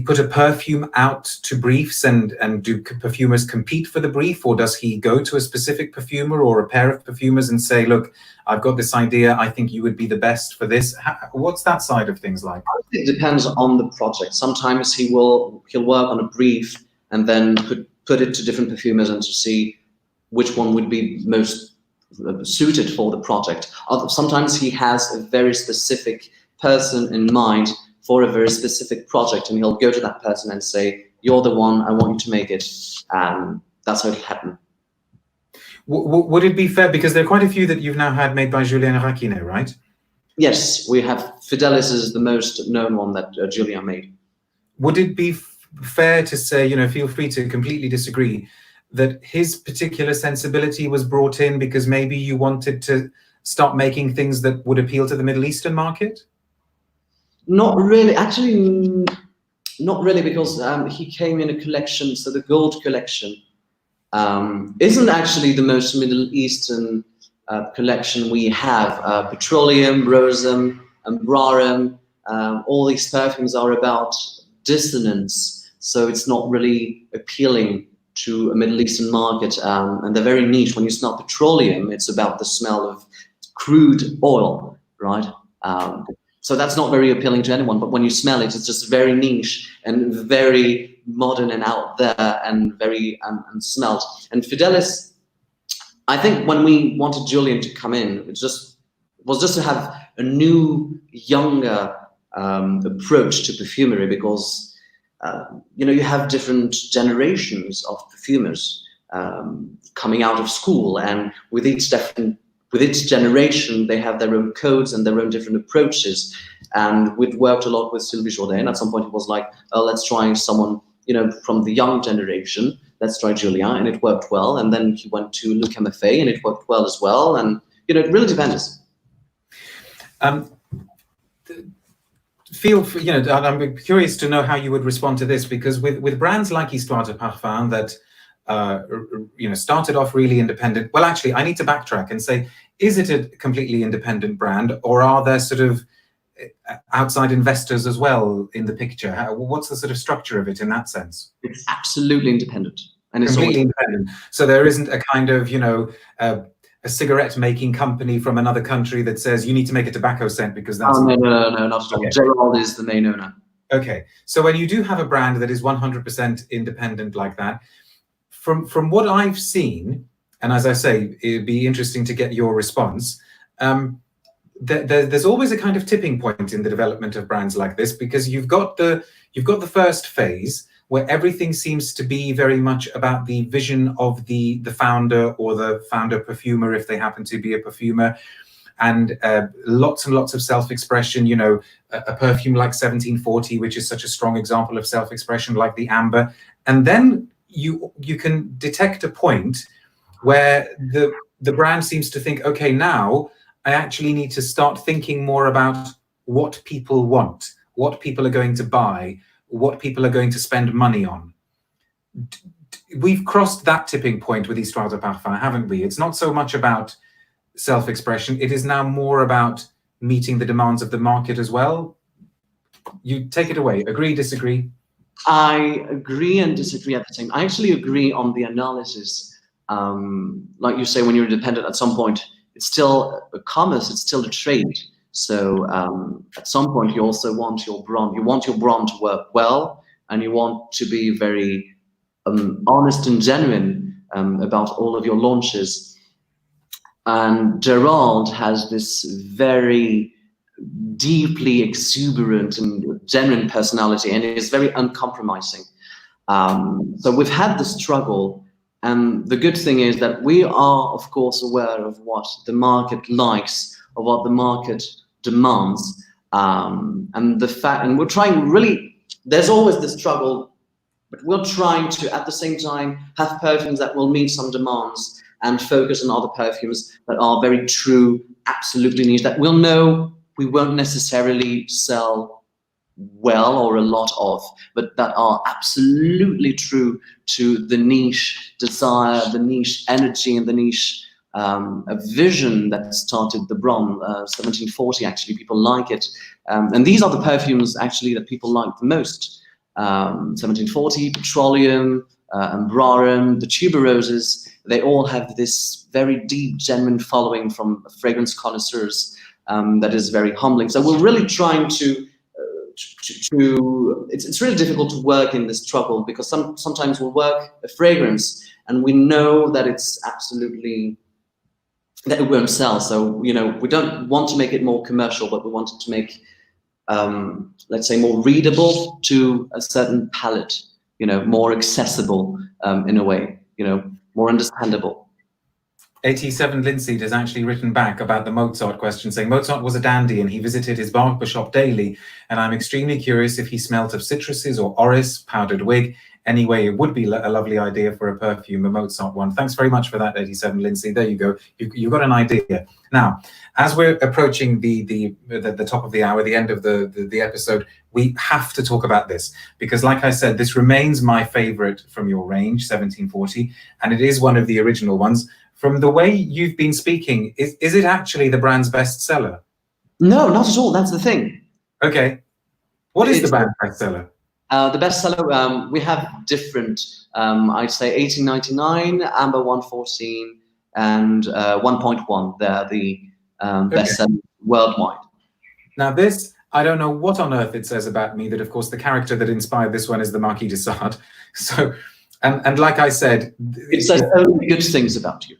put a perfume out to briefs and do perfumers compete for the brief, or does he go to a specific perfumer or a pair of perfumers and say, look, I've got this idea, I think you would be the best for this? What's that side of things like? It depends on the project. Sometimes he'll work on a brief and then put it to different perfumers and to see which one would be most suited for the project. Sometimes he has a very specific person in mind for a very specific project, and he'll go to that person and say, you're the one, I want you to make it. And that's how it'll happen. Would it be fair, because there are quite a few that you've now had made by Julien Raquinet, right? Yes, we have Fidelis is the most known one that Julien made. Would it be fair to say, feel free to completely disagree, that his particular sensibility was brought in because maybe you wanted to start making things that would appeal to the Middle Eastern market? Not really, actually, not really, because he came in a collection, so the gold collection isn't actually the most Middle Eastern collection we have. Petroleum, Rosum, Ambrarum, all these perfumes are about dissonance, so it's not really appealing to a Middle Eastern market, and they're very niche. When you smell petroleum, it's about the smell of crude oil, right? So that's not very appealing to anyone, but when you smell it, it's just very niche and very modern and out there and very unsmelled. And Fidelis, I think when we wanted Julian to come in, it was just to have a new, younger approach to perfumery, because you have different generations of perfumers coming out of school, and with each generation, they have their own codes and their own different approaches. And we've worked a lot with Sylvie Jourdain. At some point, it was like, oh, let's try someone, from the young generation. Let's try Julien, and it worked well. And then he went to Le Camafé, and it worked well as well. And it really depends. I'm curious to know how you would respond to this, because with brands like Histoires De Parfums that started off really independent. Well, actually, I need to backtrack and say, is it a completely independent brand, or are there sort of outside investors as well in the picture? What's the sort of structure of it in that sense? It's absolutely independent, and it's completely independent. So there isn't a kind of a cigarette making company from another country that says you need to make a tobacco scent because that's. Oh, no, not at all. Okay. Gerald is the main owner. Okay, so when you do have a brand that is 100% independent like that, from what I've seen, and as I say, it'd be interesting to get your response, there's always a kind of tipping point in the development of brands like this, because you've got the first phase where everything seems to be very much about the vision of the founder or the founder perfumer, if they happen to be a perfumer, and lots and lots of self-expression. A perfume like 1740, which is such a strong example of self-expression, like the amber, and then you can detect a point where the brand seems to think, okay, now I actually need to start thinking more about what people want, what people are going to buy, what people are going to spend money on. We've crossed that tipping point with Histoires De Parfums, haven't we? It's not so much about self-expression. It is now more about meeting the demands of the market as well. You take it away. Agree, disagree? I agree and disagree at the same time. I actually agree on the analysis. Like you say, when you're independent, at some point, it's still a commerce, it's still a trade. So at some point, you also want your brand. You want your brand to work well, and you want to be very honest and genuine about all of your launches. And Gerald has this very deeply exuberant and genuine personality, and is very uncompromising. So we've had the struggle, and the good thing is that we are, of course, aware of what the market likes, of what the market demands, and the fact, and we're trying really. There's always the struggle, but we're trying to, at the same time, have perfumes that will meet some demands and focus on other perfumes that are very true, absolutely niche, that we'll know we won't necessarily sell well or a lot of, but that are absolutely true to the niche desire, the niche energy, and the niche a vision that started the brand. 1740, actually, people like it. And these are the perfumes, actually, that people like the most. 1740, Petroleum, Ambrarum, the tuberoses, they all have this very deep, genuine following from fragrance connoisseurs that is very humbling. So we're really trying to it's really difficult to work in this struggle, because sometimes we'll work a fragrance and we know that it's absolutely, that it won't sell. So, we don't want to make it more commercial, but we want it to make, let's say, more readable to a certain palate, more accessible in a way, more understandable. 87 Linseed has actually written back about the Mozart question, saying Mozart was a dandy and he visited his barber shop daily, and I'm extremely curious if he smelt of citruses or orris, powdered wig. Anyway, it would be a lovely idea for a perfume, a Mozart one. Thanks very much for that, 87 Linseed. There you go. You've got an idea. Now, as we're approaching the top of the hour, the end of the episode, we have to talk about this, because like I said, this remains my favorite from your range, 1740, and it is one of the original ones. From the way you've been speaking, is it actually the brand's bestseller? No, not at all. That's the thing. Okay. What is the brand's bestseller? The bestseller, we have different, I'd say 1899, Amber 114, and 1.1. They're the bestseller worldwide. Now this, I don't know what on earth it says about me, that of course the character that inspired this one is the Marquis de Sade. So, and like I said, it says only good things about you.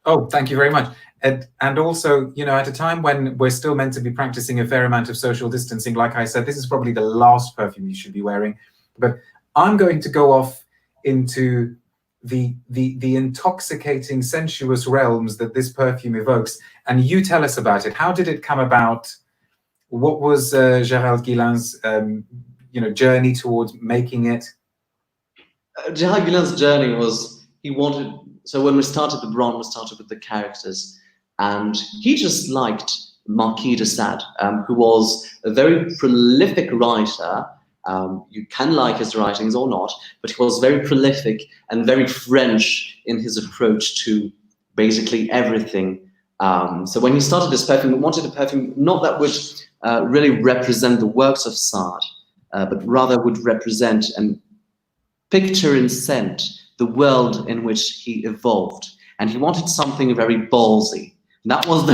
Oh, thank you very much. And also, you know, at a time when we're still meant to be practicing a fair amount of social distancing, like I said, this is probably the last perfume you should be wearing. But I'm going to go off into the intoxicating, sensuous realms that this perfume evokes. And you tell us about it. How did it come about? What was Gerald Ghislain's, journey towards making it? Gerald Ghislain's journey was, he wanted, so when we started the brand, we started with the characters, and he just liked Marquis de Sade, who was a very prolific writer. You can like his writings or not, but he was very prolific and very French in his approach to basically everything. So when he started this perfume, he wanted a perfume not that would really represent the works of Sade, but rather would represent and picture and scent the world in which he evolved. And he wanted something very ballsy. That was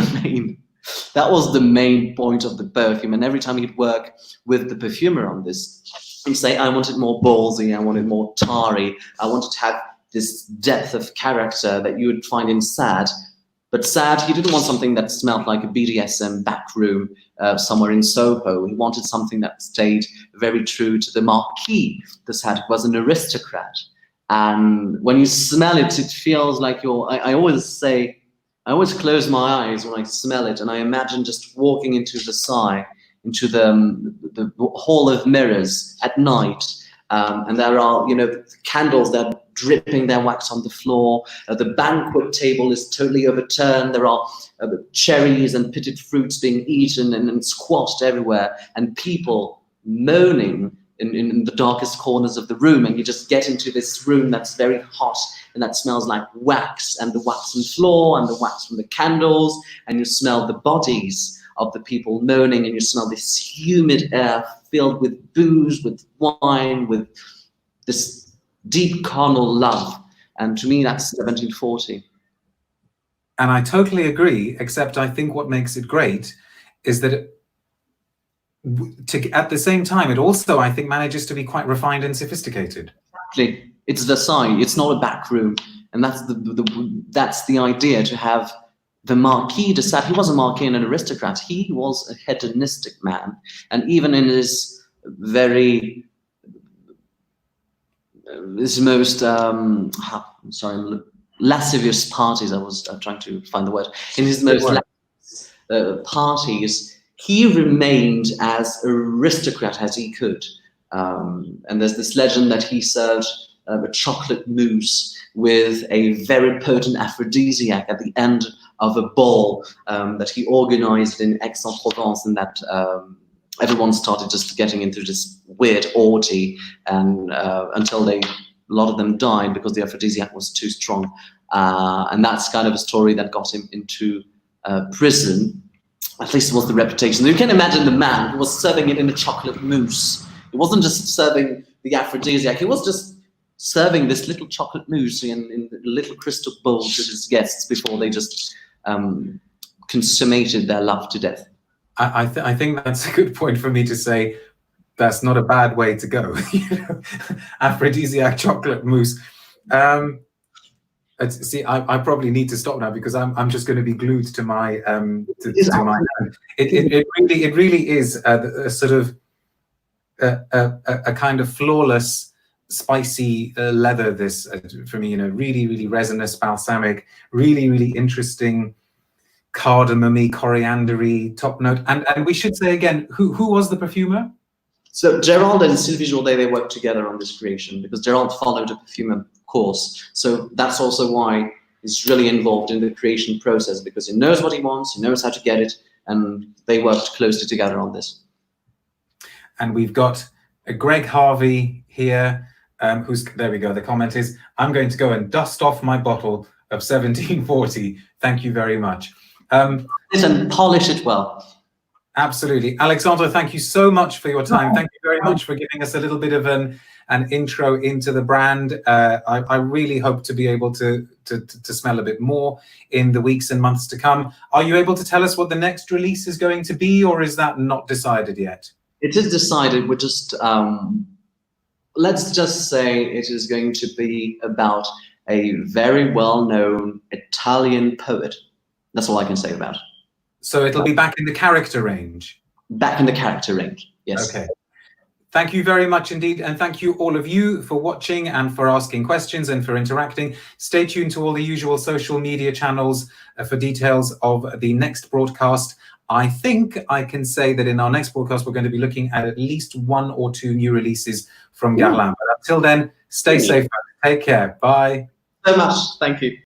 the main point of the perfume. And every time he'd work with the perfumer on this, he'd say, I wanted more ballsy, I wanted more tarry, I wanted to have this depth of character that you would find in Sade. But Sade, he didn't want something that smelled like a BDSM backroom somewhere in Soho. He wanted something that stayed very true to the Marquis de Sade, who was an aristocrat. And when you smell it, it feels like I always close my eyes when I smell it, and I imagine just walking into Versailles, into the hall of mirrors at night, and there are, candles that are dripping their wax on the floor. The banquet table is totally overturned. There are cherries and pitted fruits being eaten and squashed everywhere, and people moaning in the darkest corners of the room. And you just get into this room that's very hot and that smells like wax, and the wax on the floor and the wax from the candles, and you smell the bodies of the people moaning, and you smell this humid air filled with booze, with wine, with this deep carnal love. And to me, that's 1740. And I totally agree, except I think what makes it great is that at the same time, it also, I think, manages to be quite refined and sophisticated. Exactly. It's Versailles. It's not a back room. And that's the idea, to have the Marquis de Sade. He was a Marquis and an aristocrat. He was a hedonistic man. And even in his most, lascivious parties, I'm trying to find the word. In his most lascivious parties, he remained as aristocrat as he could. And there's this legend that he served a chocolate mousse with a very potent aphrodisiac at the end of a ball that he organized in Aix-en-Provence, and that everyone started just getting into this weird orgy, and until a lot of them died because the aphrodisiac was too strong. And that's kind of a story that got him into prison. At least it was the reputation. You can imagine the man who was serving it in a chocolate mousse. It wasn't just serving the aphrodisiac. He was just serving this little chocolate mousse in little crystal bowls to his guests before they just consummated their love to death. I think that's a good point for me to say that's not a bad way to go. Aphrodisiac chocolate mousse. See, I probably need to stop now, because I'm just going to be glued to my to my. It really is a sort of a kind of flawless spicy leather. This for me, really, really resinous, balsamic, really, really interesting, cardamom-y, coriander-y top note. And we should say again, who was the perfumer? So Gerald and Sylvie Jourdet, they worked together on this creation because Gerald followed a perfumer course. So that's also why he's really involved in the creation process, because he knows what he wants, he knows how to get it, and they worked closely together on this. And we've got Greg Harvey here, who's, there we go, the comment is, I'm going to go and dust off my bottle of 1740. Thank you very much. And polish it well. Absolutely. Alexandre, thank you so much for your time. Thank you very much for giving us a little bit of an intro into the brand. I really hope to be able to smell a bit more in the weeks and months to come. Are you able to tell us what the next release is going to be, or is that not decided yet? It is decided. We're just, let's just say it is going to be about a very well-known Italian poet. That's all I can say about it. So it'll be back in the character range? Back in the character range, yes. Okay. Thank you very much indeed. And thank you all of you for watching and for asking questions and for interacting. Stay tuned to all the usual social media channels for details of the next broadcast. I think I can say that in our next broadcast, we're going to be looking at least 1 or 2 new releases from Guerlain. But until then, stay safe. Take care. Bye. So much. Thank you.